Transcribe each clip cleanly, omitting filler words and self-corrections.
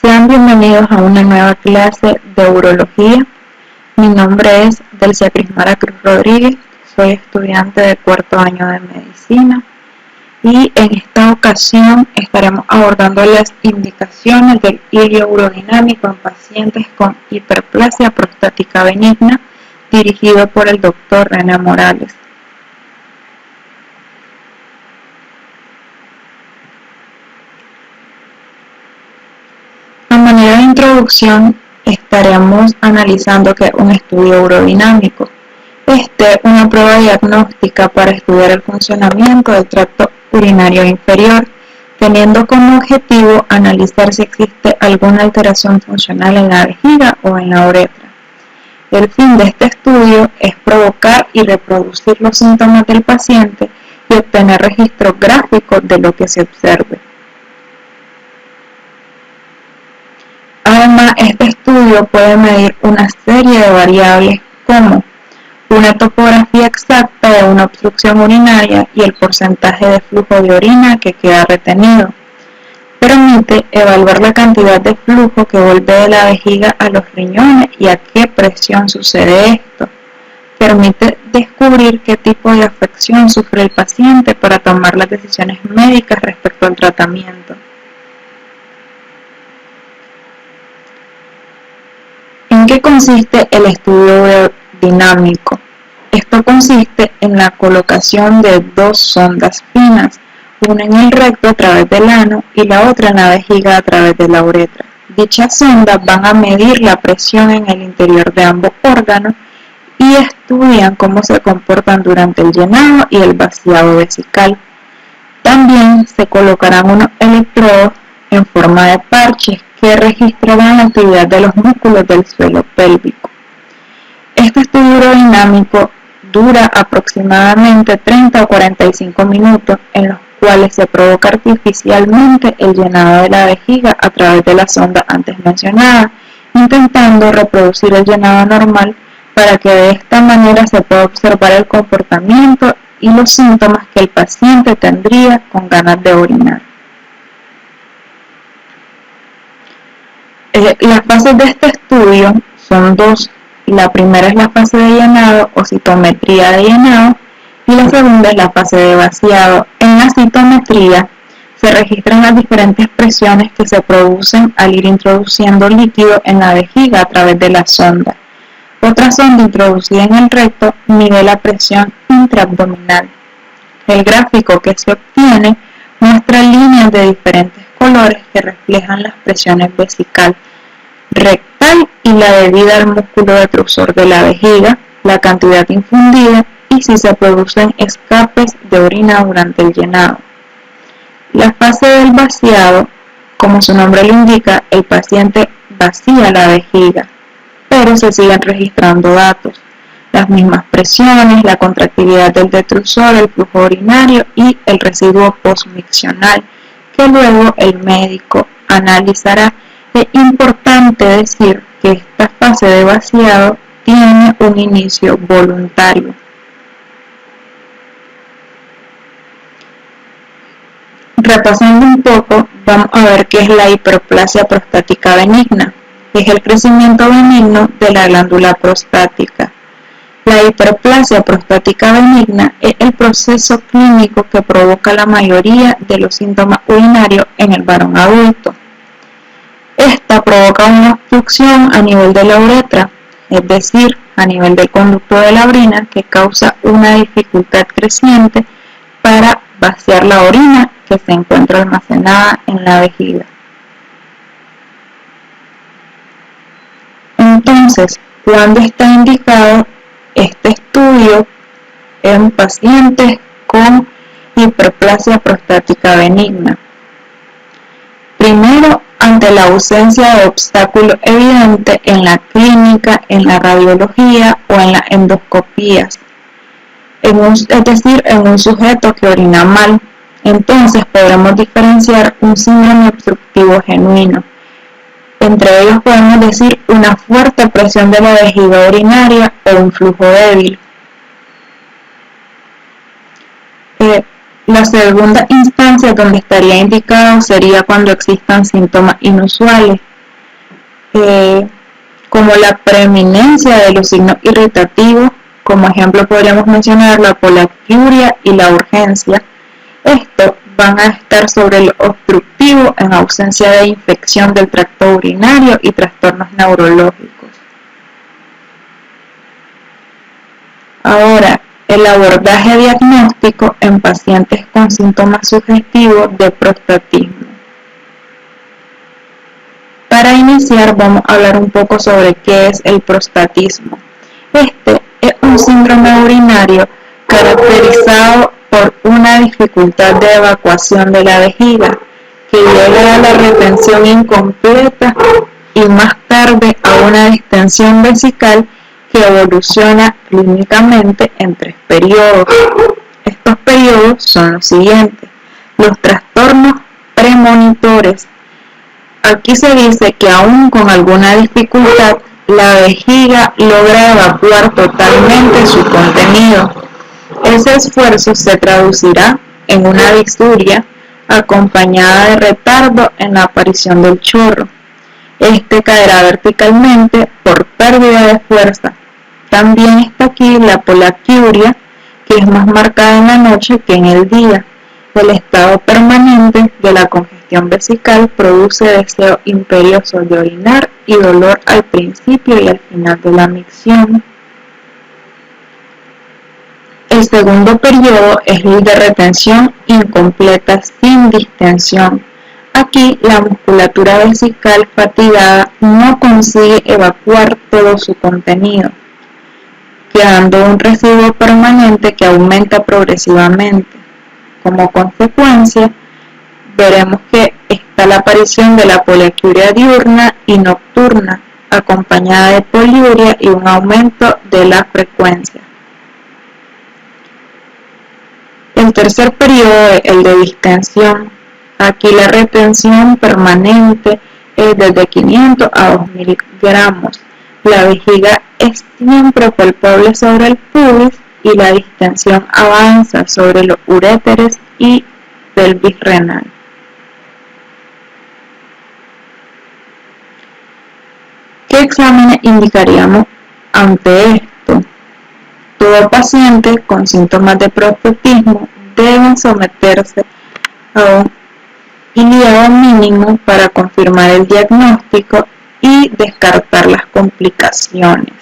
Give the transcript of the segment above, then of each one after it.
Sean bienvenidos a una nueva clase de urología. Mi nombre es Delcia Crismara Cruz Rodríguez, soy estudiante de cuarto año de medicina y en esta ocasión estaremos abordando las indicaciones del hilo urodinámico en pacientes con hiperplasia prostática benigna, dirigido por el Dr. René Morales. A manera de introducción, estaremos analizando qué es un estudio urodinámico. Este es una prueba diagnóstica para estudiar el funcionamiento del tracto urinario inferior, teniendo como objetivo analizar si existe alguna alteración funcional en la vejiga o en la uretra. El fin de este estudio es provocar y reproducir los síntomas del paciente y obtener registros gráficos de lo que se observe. Además, este estudio puede medir una serie de variables como una topografía exacta de una obstrucción urinaria y el porcentaje de flujo de orina que queda retenido. Permite evaluar la cantidad de flujo que vuelve de la vejiga a los riñones y a qué presión sucede esto. Permite descubrir qué tipo de afección sufre el paciente para tomar las decisiones médicas respecto al tratamiento. ¿En qué consiste el estudio urodinámico? Esto consiste en la colocación de dos sondas finas, una en el recto a través del ano y la otra en la vejiga a través de la uretra. Dichas sondas van a medir la presión en el interior de ambos órganos y estudian cómo se comportan durante el llenado y el vaciado vesical. También se colocarán unos electrodos en forma de parches que registrarán la actividad de los músculos del suelo pélvico. Este estudio urodinámico dura aproximadamente 30 o 45 minutos, en los cuales se provoca artificialmente el llenado de la vejiga a través de la sonda antes mencionada, intentando reproducir el llenado normal para que de esta manera se pueda observar el comportamiento y los síntomas que el paciente tendría con ganas de orinar. Las fases de este estudio son dos. La primera es la fase de llenado o citometría de llenado y la segunda es la fase de vaciado. En la citometría se registran las diferentes presiones que se producen al ir introduciendo líquido en la vejiga a través de la sonda. Otra sonda introducida en el recto mide la presión intraabdominal. El gráfico que se obtiene muestra líneas de diferentes colores que reflejan las presiones vesical, rectal y la debida al músculo detrusor de la vejiga, la cantidad infundida y si se producen escapes de orina durante el llenado. La fase del vaciado, como su nombre lo indica, el paciente vacía la vejiga, pero se siguen registrando datos, las mismas presiones, la contractilidad del detrusor, el flujo urinario y el residuo postmiccional, que luego el médico analizará. Es importante decir que esta fase de vaciado tiene un inicio voluntario. Repasando un poco, vamos a ver qué es la hiperplasia prostática benigna. Es el crecimiento benigno de la glándula prostática. La hiperplasia prostática benigna es el proceso clínico que provoca la mayoría de los síntomas urinarios en el varón adulto. Esta provoca una obstrucción a nivel de la uretra, es decir, a nivel del conducto de la orina, que causa una dificultad creciente para vaciar la orina que se encuentra almacenada en la vejiga. Entonces, ¿cuándo está indicado este estudio en pacientes con hiperplasia prostática benigna? Primero, ante la ausencia de obstáculos evidentes en la clínica, en la radiología o en las endoscopías, es decir, en un sujeto que orina mal. Entonces podremos diferenciar un síndrome obstructivo genuino. Entre ellos podemos decir una fuerte presión de la vejiga urinaria o un flujo débil. La segunda instancia donde estaría indicado sería cuando existan síntomas inusuales, como la preeminencia de los signos irritativos. Como ejemplo podríamos mencionar la poliaquiuria y la urgencia. Estos van a estar sobre el obstructivo en ausencia de infección del tracto urinario y trastornos neurológicos. Ahora, el abordaje diagnóstico en pacientes con síntomas sugestivos de prostatismo. Para iniciar vamos a hablar un poco sobre qué es el prostatismo. Este es un síndrome urinario caracterizado por una dificultad de evacuación de la vejiga que llega a la retención incompleta y más tarde a una distensión vesical que evoluciona clínicamente en 3 periodos. Estos periodos son los siguientes: los trastornos premonitores. Aquí se dice que aún con alguna dificultad, la vejiga logra evacuar totalmente su contenido. Ese esfuerzo se traducirá en una disuria acompañada de retardo en la aparición del chorro. Este caerá verticalmente por pérdida de fuerza. También está aquí la poliaquiuria, que es más marcada en la noche que en el día. El estado permanente de la congestión vesical produce deseo imperioso de orinar y dolor al principio y al final de la micción. El segundo periodo es el de retención incompleta sin distensión. Aquí la musculatura vesical fatigada no consigue evacuar todo su contenido, quedando un residuo permanente que aumenta progresivamente. Como consecuencia, veremos que está la aparición de la poliaquiuria diurna y nocturna, acompañada de poliuria y un aumento de la frecuencia. El tercer periodo es el de distensión. Aquí la retención permanente es desde 500 a 2000 gramos. La vejiga es siempre palpable sobre el pubis y la distensión avanza sobre los uréteres y pelvis renal. ¿Qué exámenes indicaríamos ante esto? Todo paciente con síntomas de prostatismo deben someterse a un iliado mínimo para confirmar el diagnóstico y descartar las complicaciones.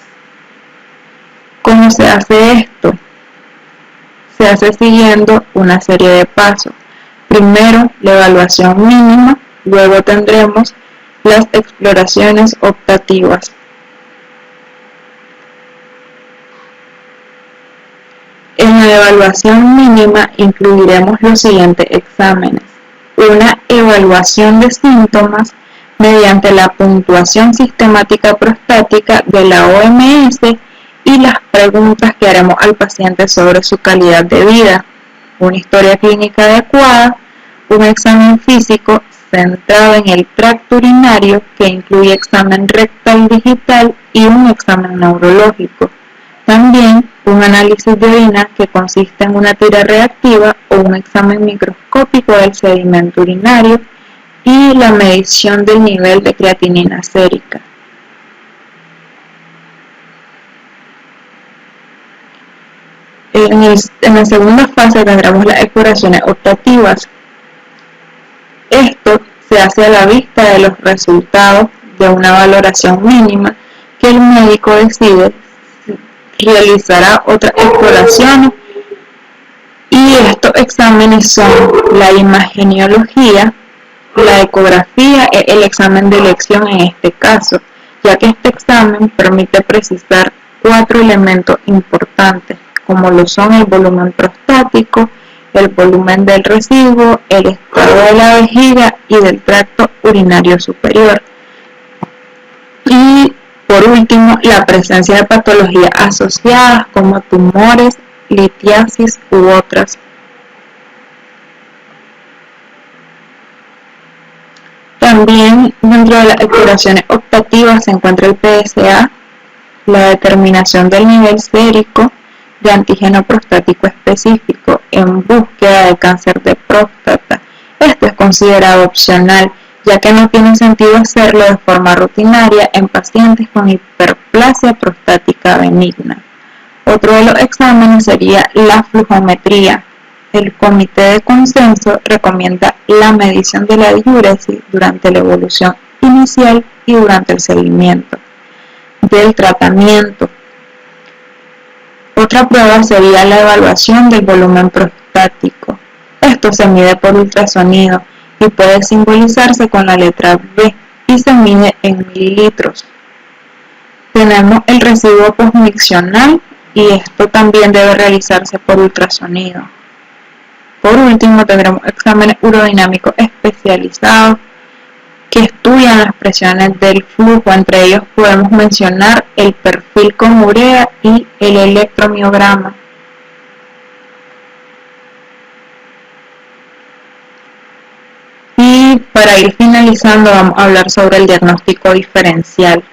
¿Cómo se hace esto? Se hace siguiendo una serie de pasos. Primero, la evaluación mínima, luego tendremos las exploraciones optativas. En la evaluación mínima incluiremos los siguientes exámenes: una evaluación de síntomas mediante la puntuación sistemática prostática de la OMS y las preguntas que haremos al paciente sobre su calidad de vida, una historia clínica adecuada, un examen físico centrado en el tracto urinario que incluye examen rectal digital y un examen neurológico. También un análisis de orina que consiste en una tira reactiva o un examen microscópico del sedimento urinario y la medición del nivel de creatinina sérica. En la segunda fase tendremos las exploraciones optativas. Esto se hace a la vista de los resultados de una valoración mínima que el médico decide si realizará otras exploraciones, y estos exámenes son la imagenología, la ecografía es el examen de elección en este caso, ya que este examen permite precisar 4 elementos importantes, como lo son el volumen prostático, el volumen del residuo, el estado de la vejiga y del tracto urinario superior. Y por último, la presencia de patologías asociadas como tumores, litiasis u otras. También dentro de las exploraciones optativas se encuentra el PSA, la determinación del nivel sérico de antígeno prostático específico en búsqueda de cáncer de próstata. Esto es considerado opcional, ya que no tiene sentido hacerlo de forma rutinaria en pacientes con hiperplasia prostática benigna. Otro de los exámenes sería la flujometría. El comité de consenso recomienda la medición de la diuresis durante la evolución inicial y durante el seguimiento del tratamiento. Otra prueba sería la evaluación del volumen prostático. Esto se mide por ultrasonido y puede simbolizarse con la letra B y se mide en mililitros. Tenemos el residuo postmiccional y esto también debe realizarse por ultrasonido. Por último, tendremos exámenes urodinámicos especializados que estudian las presiones del flujo. Entre ellos podemos mencionar el perfil con urea y el electromiograma. Y para ir finalizando, vamos a hablar sobre el diagnóstico diferencial.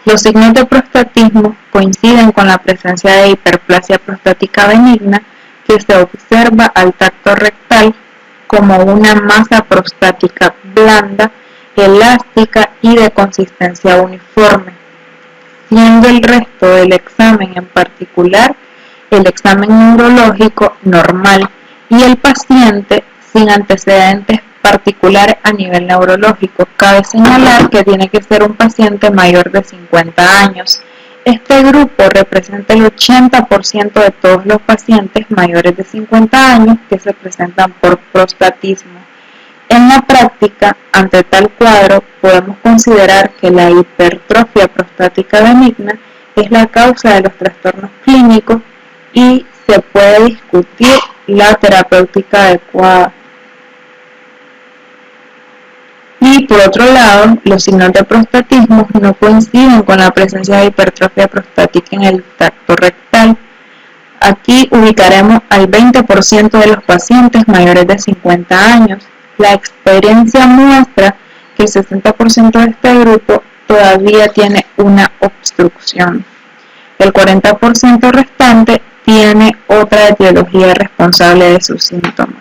Los signos de prostatismo coinciden con la presencia de hiperplasia prostática benigna que se observa al tacto rectal como una masa prostática blanda, elástica y de consistencia uniforme, siendo el resto del examen, en particular el examen neurológico, normal y el paciente sin antecedentes particulares a nivel neurológico. Cabe señalar que tiene que ser un paciente mayor de 50 años. Este grupo representa el 80% de todos los pacientes mayores de 50 años que se presentan por prostatismo. En la práctica, ante tal cuadro, podemos considerar que la hipertrofia prostática benigna es la causa de los trastornos clínicos y se puede discutir la terapéutica adecuada. Y por otro lado, los signos de prostatismo no coinciden con la presencia de hipertrofia prostática en el tracto rectal. Aquí ubicaremos al 20% de los pacientes mayores de 50 años. La experiencia muestra que el 60% de este grupo todavía tiene una obstrucción. El 40% restante tiene otra etiología responsable de sus síntomas.